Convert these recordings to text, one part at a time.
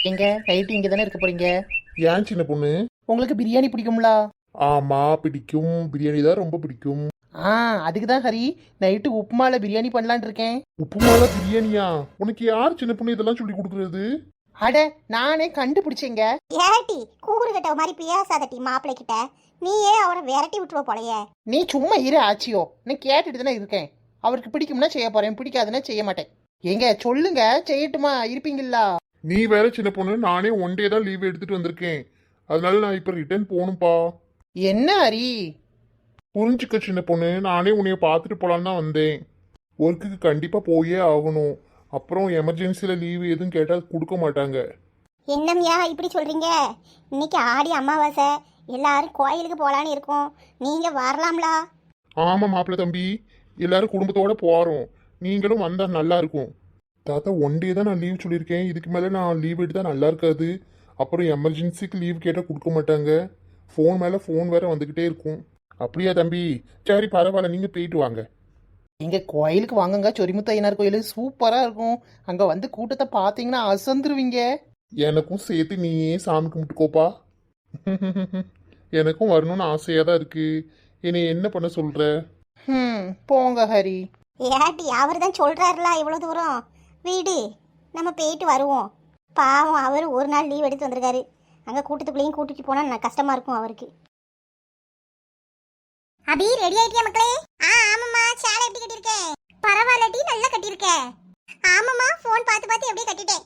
எங்க நைட்டு இங்க தானே இருக்க போறீங்க? ஏன் சின்ன பொண்ணு? உங்களுக்கு பிரியாணி பிடிக்கும்ல? ஆமா பிடிக்கும், பிரியாணி தான் ரொம்ப பிடிக்கும். ஆ, அதுக்கு தான் ஹரி நைட்டு உப்புமால பிரியாணி பண்ணலான் இருக்கேன். உப்புமால பிரியாணியா? உனக்கு யார் சின்ன பொண்ணு இதெல்லாம் சொல்லி கொடுக்கறது? அட, நானே கண்டுபிடிச்சேங்க. ஏட்டி கூறு கட்ட மாதிரி பேசாதட்டி மாப்பிள்ளை கிட்ட. நீயே அவரை விரட்டி விட்டுருவ போலையே. நீ சும்மா இரு ஆச்சியோ, நான் கேட்டுட்டு தானே இருக்கேன். அவருக்கு பிடிக்கும்னா செய்ய போறேன், பிடிக்காதுன்னா செய்ய மாட்டேன். எங்க சொல்லுங்க, செய்யட்டுமா? இருப்பீங்களா? நீ வேற சின்ன பொண்ணு, நானே ஒன் டே தான் லீவ் எடுத்துட்டு வந்திருக்கேன். அதனால நான் இப்ப ரிட்டர்ன் போகணும்பா. என்ன ஹரி? புரிஞ்சுக்க சின்ன பொண்ணு, நானே உன்னைய பார்த்துட்டு போலான்னு தான் வந்தேன். ஒர்க்குக்கு கண்டிப்பா போயே ஆகணும். அப்புறம் எமர்ஜென்சில லீவு எதுவும் கேட்டால் கொடுக்க மாட்டாங்க. என்னம்யா இப்படி சொல்றீங்க? இன்னைக்கு ஆடி அமாவாசை, எல்லாரும் கோயிலுக்கு போலான்னு இருக்கோம். நீங்க வரலாம்லா? ஆமா மாப்பிள்ள தம்பி, எல்லாரும் குடும்பத்தோட போறோம். நீங்களும் வந்தா நல்லா இருக்கும். தாத்தா ஒன் டே தான் நான் லீவ் சொல்லியிருக்கேன். இதுக்கு மேலே நான் லீவ் எடுத்தா நல்லா இருக்காது. அப்புறம் எமர்ஜென்சிக்கு லீவ் கேட்டால் கொடுக்க மாட்டாங்க. ஃபோன் மேலே ஃபோன் வேற வந்துக்கிட்டே இருக்கும். அப்படியா தம்பி? சரி பரவாயில்ல, நீங்கள் போயிட்டு வாங்க. எங்க கோயிலுக்கு வாங்கங்க, சொரிமுத்து ஐயனார் கோயில் சூப்பரா இருக்கும். அங்க வந்து கூட்டத்தை பார்த்தீங்கன்னா அசந்துருவீங்க. எனக்கும் சேர்த்து நீயே சாமி கும்பிட்டுக்கோப்பா. எனக்கும் வரணும்னு ஆசையாக தான் இருக்கு. என்னை என்ன பண்ண சொல்ற? போங்க ஹரி. ஏட்டி அவர் தான் சொல்றாருல இவ்வளோ தூரம். வீடு நம்ம போயிட்டு வருவோம். பாவம் அவர் ஒரு நாள் லீவ் எடுத்து வந்திருக்காரு. அங்கே கூட்டத்துக்குள்ளேயும் கூட்டிட்டு போனால் நான் கஷ்டமா இருக்கும் அவருக்கு. அபி ரெடி ஆயிட்டியா மக்களே? ஆமாம்மா. சேலை எப்படி கட்டியிருக்கேன்? பரவாயில்லட்டி நல்லா கட்டியிருக்கேன். ஆமாம்மா, ஃபோன் பார்த்து பார்த்து எப்படியே கட்டிட்டேன்.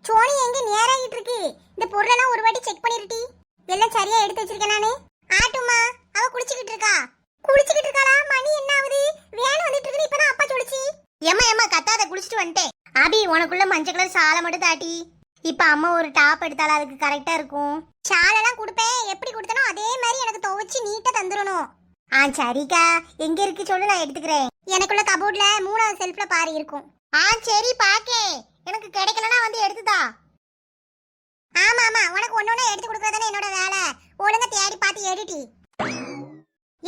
சோனி எங்க நேராகிட்டு இருக்கு. இந்த பொருளெல்லாம் ஒரு வாட்டி செக் பண்ணிருட்டி. எல்லாம் சரியா எடுத்து வச்சிருக்கேன் நானு. ஆட்டுமா, அவ குளிச்சுக்கிட்டு இருக்கா. குளிச்சுக்கிட்டு இருக்காளா? மணி என்ன ஆகுது? வேன் வந்துட்டு இருக்கு. இப்பதான் அப்பா சொல்லுச்சு. ஏமா கத்தாத, குளிச்சுட்டு வந்துட்டேன். அபி உனக்குள்ள மஞ்சள் கலர் சாலை மட்டும் தாட்டி. இப்ப அம்மா ஒரு டாப் எடுத்தாலும் அதுக்கு கரெக்டா இருக்கும். சாலெல்லாம் கொடுப்பேன். எப்படி கொடுத்தனோ அதே மாதிரி எனக்கு துவைச்சு நீட்டா தந்துடணும். சரிக்கா. எங்க இருக்கு சொல்லு, நான் எடுத்துக்கிறேன். எனக்குள்ள கபோர்ட்ல 3வது செல்ஃப்ல பாரு இருக்கும். சரி பாக்கே. எனக்கு கிடைக்கலன்னா வந்து எடுத்துதா. ஆமா உனக்கு ஒன்னொன்னு எடுத்து கொடுக்கறதானே என்னோட வேலை. ஒழுங்கா தேடி பார்த்து எடுட்டி.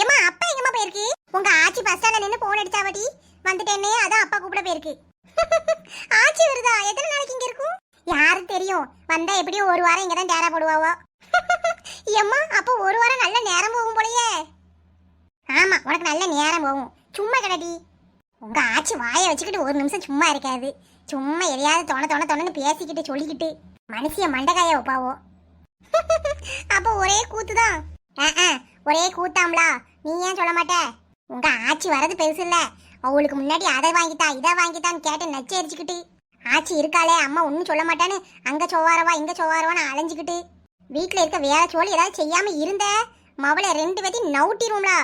ஏமா அப்பா எங்கம்மா போயிருக்கு? உங்க ஆச்சி பஸ் ஸ்டாண்ட்ல நின்று போன் அடிச்சாவட்டி. வந்துட்டேனே, அதான் அப்பா கூப்பிட போயிருக்கு. ஆச்சி வருதா? எத்தனை நாளைக்கு இங்க இருக்கும்? யாருக்கு தெரியும். வந்தா எப்படியும் ஒரு வாரம் இங்க தான் டேரா போடுவாவோ. ஏம்மா அப்போ ஒரு வாரம் நல்ல நேரம் போகும் போலயே. ஆமா, உனக்கு நல்ல நேரம் போகும். சும்மா கிடடி. உங்க ஆச்சி வாயை வச்சுக்கிட்டு ஒரு நிமிஷம் சும்மா இருக்காது. சும்மா எதையாவது தொணன்னு பேசிக்கிட்டு சொல்லிக்கிட்டு மனுஷிய மண்டகாய வைப்பாவோ. அப்போ ஒரே கூத்துதான். ஒரே கூத்தாம்லா. நீ ஏன் சொல்ல மாட்ட? உங்க ஆச்சி வரது பெருசு இல்ல. அவளுக்கு முன்னாடி அதை வாங்கிட்டா இதை வாங்கிட்டான்னு கேட்டு நச்சு எரிச்சுக்கிட்டு ஆச்சி இருக்காளே அம்மா ஒன்னும் சொல்ல மாட்டான்னு அங்க சொவாரவா இங்க சொவாரவான்னு அலைஞ்சுக்கிட்டு வீட்டுல இருக்க வேலை சோழி ஏதாவது செய்யாம இருந்த மவளை 2 பேத்தையும் நவுட்டிருவோம்லா.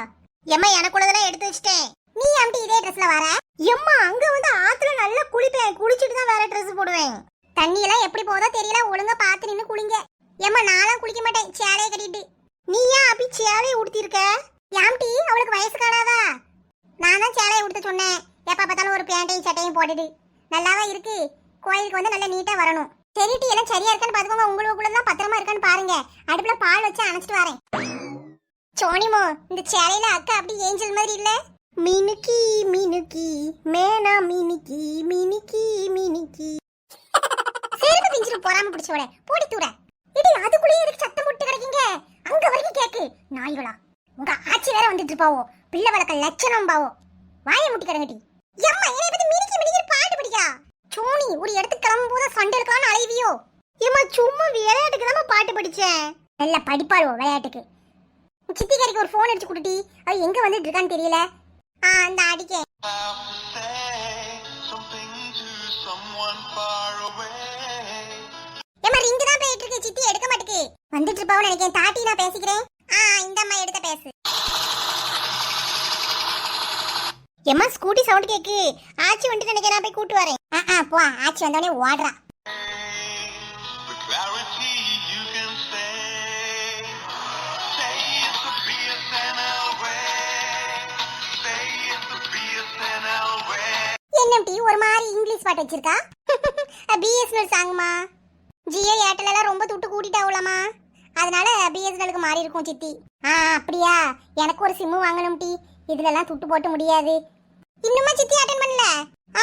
எம்மா எனக்குள்ளதெல்லாம் எடுத்து வச்சுட்டேன். நீ அம்டி இதே ட்ரெஸ்ல வர? எம்மா அங்க வந்து ஆத்துல நல்லா குளிப்பேன். குளிச்சுட்டு தான் வேற ட்ரெஸ் போடுவேன். தண்ணி எல்லாம் எப்படி போதோ தெரியல. ஒழுங்கா பார்த்து நின்று குளிங்க. ஏம்மா நான்லாம் குளிக்க மாட்டேன் சேலையை கட்டிட்டு. நீ ஏன் அப்படி சேலையை உடுத்திருக்க? யாம்டி அவளுக்கு வயசு காணாதா? நான் தான் சேலையை உடுத்த சொன்னேன். எப்ப பார்த்தாலும் ஒரு பேண்டையும் சட்டையும் போட்டுட்டு நல்லாவா இருக்கு? கோயிலுக்கு வந்து நல்லா நீட்டா வரணும். சரிட்டி எல்லாம் சரியா இருக்கான்னு பாத்துக்கோங்க. உங்களுக்குள்ள தான் பத்திரமா இருக்கான்னு பாருங்க. அடுப்புல பால் வச்சு அணைச்சிட்டு வரேன். சோனிமோ, இந்த சேலையில அக்கா அப்படி ஏஞ்சல் மாதிரி இல்ல? மினுக்கி மினுக்கி மேனா மினுக்கி மினுக்கி மினுக்கி. செருப்பு பிஞ்சிரு போறாம பிடிச்சோட போடி தூர. இது அதுக்குள்ளேயே இருக்கு. சத்தம் போட்டு கிடக்கீங்க. அங்க வரைக்கும் கேக்கு நாய்களா. உங்க ஆச்சி வேற வந்துட்டு இருப்பாவோ. பிள்ளை வளர்க்க லட்சணம் பாவோ. வாயை முட்டி கிடங்கட்டி. எம்மா என்னை பத்தி மினுக்கி மினுக்கி பாட்டு பிடிக்கா. சோனி ஒரு இடத்துக்கு கிளம்பும் போது சண்டை எடுக்கலாம்னு அலைவியோ? ஏமா சும்மா விளையாட்டுக்கு தான் பாட்டு படிச்சேன். நல்லா படிப்பாளோ விளையாட்டுக்கு. சித்திகாரிக்கு ஒரு போன் அடிச்சு கொடுட்டி. அது எங்க வந்துட்டு இருக்கான்னு தெரியல. அந்த அடிக்க ஏமா ரிங்கு தான் போயிட்டு இருக்கு. சித்தி எடுக்க மாட்டேக்கு. வந்துட்டு இருப்பாவும் நினைக்கிறேன். தாட்டி நான் பேசிக்கிறேன். இந்த அம்மா எடுத்த பேசு. எம்மா ஸ்கூட்டி சவுண்ட் கேக்கு. ஆச்சி வந்துட்டு நினைக்கிறேன். நான் போய் கூட்டு வரேன். போ. ஆச்சி வந்தோடனே ஓடுறா. என்னம்டி ஒரு மாதிரி இங்கிலீஷ் பாட்டு வச்சிருக்கா? பிஎஸ்என்எல் சாங்மா. ஜியோ ஏர்டெல் எல்லாம் ரொம்ப துட்டு கூட்டிட்டாவுலமா. அதனால பிஎஸ்என்எலுக்கு மாறி இருக்கும் சித்தி. அப்படியா? எனக்கு ஒரு சிம்மு வாங்கணும் டி. இதுல எல்லாம் துட்டு போட்டு முடியாது. இன்னுமா சித்தி அட்டெண்ட் பண்ணல?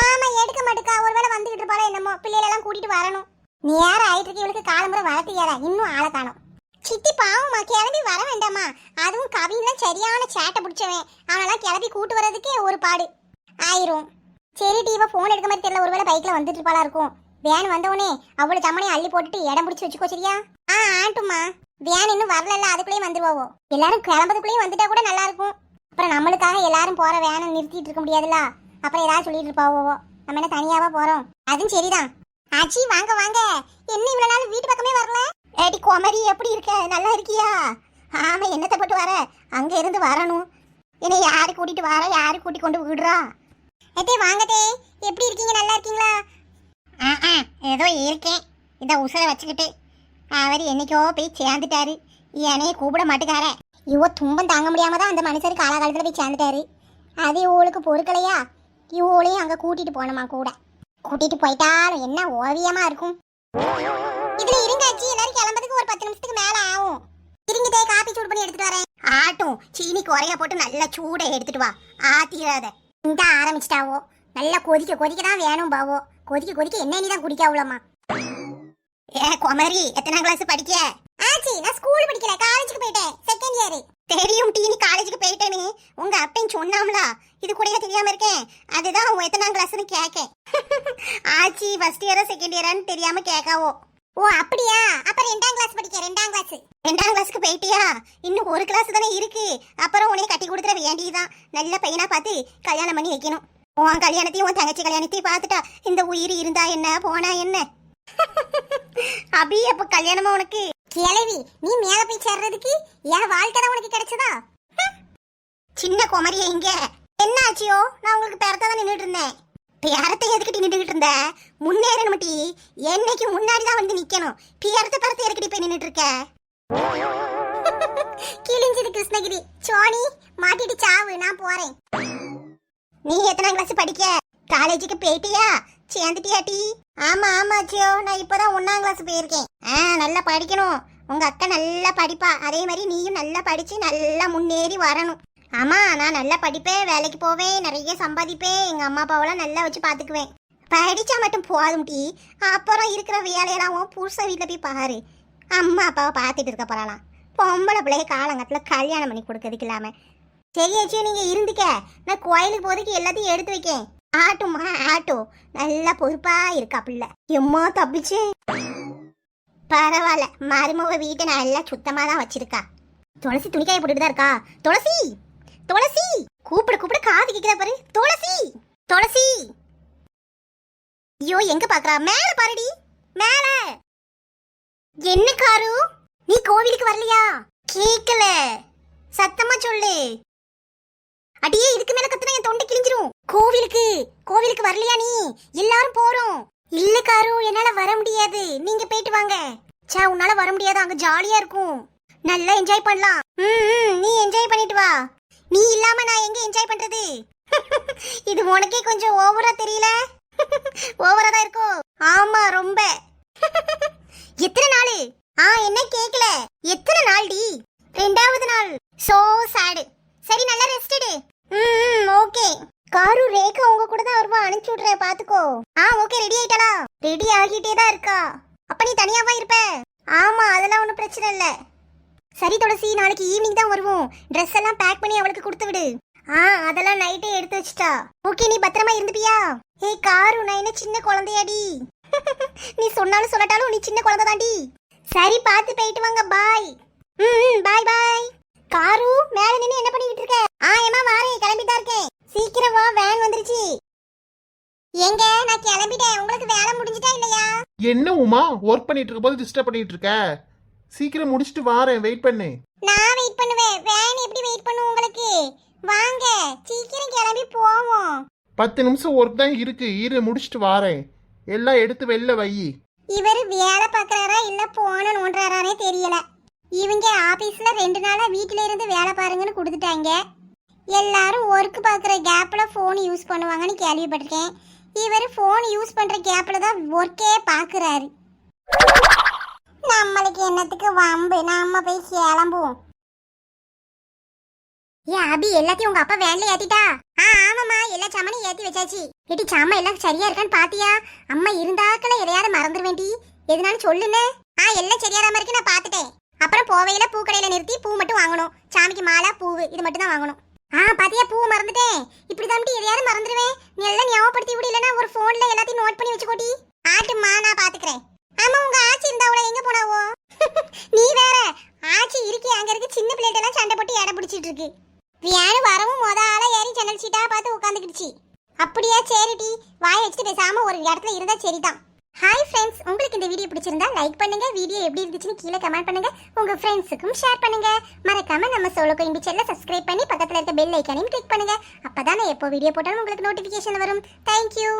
ஆமா எடுக்க மாட்டேக்கா. ஒருவேளை வந்துகிட்டு இருப்பாளோ என்னமோ. பிள்ளைகளெல்லாம் கூட்டிட்டு வரணும். நேரம் ஆயிட்டு இருக்கு, இவளுக்கு காலம்புற வளர்த்தியாரா இன்னும் ஆளை காணோம். சித்தி பாவமா கிளம்பி வர வேண்டாமா? அதுவும் கவின்லாம் சரியான சேட்டை பிடிச்சவன், அவனெல்லாம் கிளம்பி கூட்டு வர்றதுக்கே ஒரு பாடு ஆயிரும். சரி டிவா ஃபோன் எடுக்க மாதிரி தெரியல, ஒருவேளை பைக்ல வந்துட்டு இருப்பாளா இருக்கும். வேன் வந்தவனே அவ்வளவு ஜமனையும் அள்ளி போட்டுட்டு இடம் பிடிச்சி வச்சுக்கோ சரியா? ஆட்டுமா, வேன் இன்னும் வரல, அதுக்குள்ளேயும் வந்துருவோம். எல்லாரும் கிளம்பதுக்குள்ளேயும் வந்துட்டா கூட நல்லா இருக்கும். அப்புறம் நம்மளுக்காக எல்லாரும் போற வேனை நிறுத்திட்டு இருக்க முடியாதுல்ல, அப்புறம் ஏதாவது சொல்லிட்டு இருப்பாவோ. நம்ம என்ன தனியாவா போறோம்? அதுவும் சரிதான். ஆச்சி வாங்க வாங்க, என்ன இவ்வளவு நாள் வீட்டு பக்கமே வரல? ஏடி கோமரி எப்படி இருக்க? நல்லா இருக்கியா? ஆமா, என்னத்தை போட்டு வர? அங்க இருந்து வரணும். என்ன யாரு கூட்டிட்டு வர, யாரு கூட்டி கொண்டு விடுறா? ஏத்தே வாங்கதே, எப்படி இருக்கீங்க? நல்லா இருக்கீங்களா? ஏதோ இருக்கேன், இதை உசுரை வச்சுக்கிட்டு. அவர் என்னைக்கோ போய் சேர்ந்துட்டாரு, என்னைய கூப்பிட மாட்டுக்கார. இவ துன்பம் தாங்க முடியாம தான் அந்த மனுஷர் காலகாலத்துல போய் சேர்ந்துட்டாரு. அது இவளுக்கு பொறுக்கலையா? இவளையும் அங்க கூட்டிட்டு போனோமா கூட. கூட்டிட்டு போயிட்டாலும் என்ன ஓவியமா இருக்கும். இதுல இருங்காச்சி, எல்லாரும் கிளம்புறதுக்கு ஒரு 10 நிமிஷத்துக்கு மேல ஆகும். இருங்கதே, காப்பி சூடு பண்ணி எடுத்துட்டு வரேன். ஆட்டும், சீனி குறைய போட்டு நல்லா சூடை எடுத்துட்டு வா, ஆத்திராத. இந்த ஆரம்பிச்சிட்டாவோ, நல்லா கொதிக்க கொதிக்க தான் வேணும் பாவோ. கொதிக்க கொதிக்க என்ன தான் குடிக்க அவ்வளோமா? ஏ குமரி, எத்தனாம் கிளாஸ் படிக்க? ஆச்சி, நான் ஸ்கூல் படிக்கல, காலேஜுக்கு போயிட்டேன், செகண்ட் இயர். தெரியும் டி, நீ காலேஜுக்கு போயிட்டேன்னு உங்க அப்பன் சொன்னாம்ல, இது கூட தெரியாம இருக்கேன். அதுதான் உன் எத்தனாம் கிளாஸ்னு கேட்க. ஆச்சி ஃபர்ஸ்ட் இயரா செகண்ட் இயரான்னு தெரியாம கேட்காவோ. ஓ அப்படியா? அப்ப 2ஆம் கிளாஸ் படிக்க. 2ஆம் கிளாஸ். 2ஆம் கிளாஸ்க்கு போயிட்டியா? இன்னும் ஒரு கிளாஸ் தானே இருக்கு. அப்புறம் உன்னை கட்டி கொடுத்துற வேண்டியதுதான். நல்ல பையனா பார்த்து கல்யாணம் பண்ணி வைக்கணும். உன் கல்யாணத்தையும் உன் தங்கச்சி கல்யாணத்தையும் பார்த்துட்டா இந்த உயிர் இருந்தா என்ன போனா என்ன? அபி, அப்ப கல்யாணமா உனக்கு? கிளவி, நீ மேல போய் சேர்றதுக்கு என் வாழ்க்கை தான் உனக்கு கிடைச்சதா? சின்ன குமரியா இங்க என்ன ஆச்சியோ? நான் உங்களுக்கு பேரத்தை தான் நின்றுட்டு இருந்தேன். பேரத்தை எதுக்கிட்டு நின்றுகிட்டு இருந்த? முன்னேறணும் டி, என்னைக்கு முன்னாடி தான் வந்து நிக்கணும். பேரத்தை எதுக்கிட்டு போய் நின்றுட்டு இருக்க? கிழிஞ்சது கிருஷ்ணகிரி. சோனி மாட்டிட்டு சாவு, நான் போறேன். நீ எத்தனாம் கிளாஸ் படிக்க? காலேஜுக்கு போயிட்டியா? சேர்ந்துட்டியா டி? ஆமா ஆமாச்சியோ, நான் இப்பதான் 1ஆம் கிளாஸ் போயிருக்கேன். நல்லா படிக்கணும். உங்க அக்கா நல்லா படிப்பா, அதே மாதிரி நீயும் நல்லா படிச்சு நல்லா முன்னேறி வரணும். ஆமா, நான் நல்லா படிப்பேன், வேலைக்கு போவேன், நிறைய சம்பாதிப்பேன், எங்க அம்மா அப்பாவெல்லாம் நல்லா வச்சு பாத்துக்குவேன். படிச்சா மட்டும் போதும் டி, அப்புறம் இருக்கிற வேலையெல்லாம் புருஷ வீட்டுல போய் பாரு. அம்மா அப்பாவை பார்த்துட்டு இருக்க போறாளாம். பொம்பளை பிள்ளைய காலங்கத்துல கல்யாணம் பண்ணி கொடுக்கறதுக்கு இல்லாம. சரியாச்சியோ, நீங்க இருந்துக்க, நான் கோயிலுக்கு போறதுக்கு எல்லாத்தையும் எடுத்து வைக்கேன். ஆட்டுமா ஆட்டோ, நல்லா பொறுப்பா இருக்கா பிள்ளை. எம்மா தப்பிச்சு. பரவாயில்ல, மருமக வீட்டை நல்லா சுத்தமா தான் வச்சிருக்கா. துளசி துணிக்காய போட்டுட்டு தான் இருக்கா. துளசி துளசி, கூப்பிட கூப்பிட காது கேக்குதா பாரு. துளசி துளசி. ஐயோ, எங்க பாக்குறா? மேல பாருடி, மேல. என்ன காரு, நீ கோவிலுக்கு வரலையா? கேக்கல, சத்தமா சொல்லு. அடியே, இதுக்கு மேல கத்துனா என் தொண்டை கிழிஞ்சிரும். கோவிலுக்கு வரலையா நீ? எல்லாரும் போறோம். இல்ல காரு, என்னால வர முடியாது, நீங்க போயிட்டு வாங்க. சே, உன்னால வர முடியாது, அங்க ஜாலியா இருக்கும், நல்லா என்ஜாய் பண்ணலாம். நீ என்ஜாய் பண்ணிட்டு வா. நீ இல்லாம நான் எங்க என்ஜாய் பண்றது? இது உனக்கே கொஞ்சம் ஓவரா தெரியல? ஓவரா தான் இருக்கும். ஆமா, ரொம்ப. எத்தனை நாள்? என்ன கேக்கல, எத்தனை நாள் டி? 2வது நாள். சோ சாடு. சரி, நல்லா ரெஸ்ட் எடு. ஓகே. காரு, ரேகா உங்க கூட தான் வருவா, அனுப்பிச்சு விடுறேன், பாத்துக்கோ. ஓகே. ரெடி ஆயிட்டாளா? ரெடி ஆகிட்டே தான் இருக்கா. அப்ப நீ தனியாவா இருப்ப? ஆமா, அதெல்லாம் ஒன்றும் பிரச்சனை இல்ல. சரி துளசி, நாளைக்கு ஈவினிங் தான் வருவோம். ட்ரெஸ் எல்லாம் பேக் பண்ணி அவளுக்கு கொடுத்து விடு. அதெல்லாம் நைட்டே எடுத்து வச்சுட்டா. ஓகே, நீ பத்திரமா இருந்துப்பியா? ஏய் காரு, நான் என்ன சின்ன குழந்தையாடி? நீ சொன்னாலும் சொல்லட்டாலும் நீ சின்ன குழந்தை தாண்டி. சரி, பார்த்து போயிட்டு வாங்க. பாய். பாய் பாய். காரு, மேல நின்னு என்ன பண்ணிட்டு இருக்க? ஏமா வாரேன், கிளம்பிட்டா இருக்கேன். சீக்கிரம் வா, வேன் வந்துருச்சு. எங்க, நான் கிளம்பிட்டேன். உங்களுக்கு வேலை முடிஞ்சிட்டா இல்லையா? என்ன உமா, ஒர்க் பண்ணிட்டு இருக்க போது டிஸ்டர்ப் பண்ணிட்டு இருக்க? சீக்கிரம் முடிச்சிட்டு வாரேன், வெயிட் பண்ணு. நான் வெயிட் பண்ணுவேன், வேன் எப்படி வெயிட் பண்ணும் உங்களுக்கு? வாங்க, சீக்கிரம் கிளம்பி போவோம். 10 நிமிஷம் ஒர்க் தான் இருக்கு, இரு முடிச்சிட்டு வாரேன். எல்லாம் எடுத்து வெளில வை. இவர் வேலை பார்க்கறாரா இல்ல போன நோன்றாரானே தெரியல. இவங்க ஆபீஸ்ல 2 நாளா வீட்டுல இருந்து வேலை பாருங்கன்னு கொடுத்துட்டாங்க. எல்லாரும் ஒர்க் பார்க்குற கேப்ல ஃபோன் யூஸ் பண்ணுவாங்கன்னு கேள்விப்பட்டிருக்கேன். இவர் ஃபோன் யூஸ் பண்ற கேப்ல தான் ஒர்க்கே பார்க்கறாரு. நம்மளுக்கு என்னத்துக்கு வம்பு, நம்ம போய் கிளம்புவோம். அபி, எல்லாத்தையும் உங்க அப்பா வேன்ல ஏத்திட்டா? ஆமாமா, எல்லா சாமானையும் ஏத்தி வச்சாச்சு. ஏடி, சாமா எல்லாம் சரியா இருக்கான்னு பாத்தியா? அம்மா இருந்தாக்கல எதையாவது மறந்துடுவேண்டி. எதுனாலும் சொல்லுன்னு. எல்லாம் சரியாராம இருக்கு, நான் பாத்துட்டேன். அப்புறம் போவையில பூ கடையில நிறுத்தி பூ மட்டும் வாங்கணும். சாமிக்கு மாலை பூவு இது மட்டும் தான் வாங்கணும். பாத்தியா பூ மறந்துட்டேன். இப்படி தான் எதையாவது மறந்துடுவேன். நீ எல்லாம் ஞாபகப்படுத்தி விட, இல்லைன்னா ஒரு போன்ல எல்லாத்தையும் நோட் பண்ணி வச்சுக்கோட்டி. ஆட்டுமா, நான் பாத்துக்கிறேன். ஆமா, உங்க ஆச்சி இருந்தாவள எங்க போனாவோ? நீ வேற ஆச்சி இருக்கி அங்க இருக்கு. சின்ன பிள்ளைகிட்ட எல்லாம் சண்டை போட்டு எடை பிடிச்சிட்டு இருக்கு. வியானு வரவும் ஆள ஏறி ஜன்னல் சீட்டா பார்த்து உட்காந்துக்கிடுச்சு. அப்படியா, சரிடி, வாயை வச்சுட்டு பேசாம ஒரு இடத்துல இருந்தா சரிதான். ஹாய் ஃப்ரெண்ட்ஸ், உங்களுக்கு இந்த வீடியோ பிடிச்சிருந்தா லைக் பண்ணுங்க. வீடியோ எப்படி இருந்துச்சுன்னு கீழே கமெண்ட் பண்ணுங்க. உங்க ஃப்ரெண்ட்ஸுக்கும் ஷேர் பண்ணுங்க. மறக்காம நம்ம சோலோ கோயிங் சேனலை சப்ஸ்கிரைப் பண்ணி பக்கத்துல இருக்க பெல் ஐக்கானையும் கிளிக் பண்ணுங்க. அப்பதான் நான் எப்போ வீடியோ போட்டாலும் உங்களுக்கு நோட்டிபிகேஷன் வரும். தேங்க்யூ.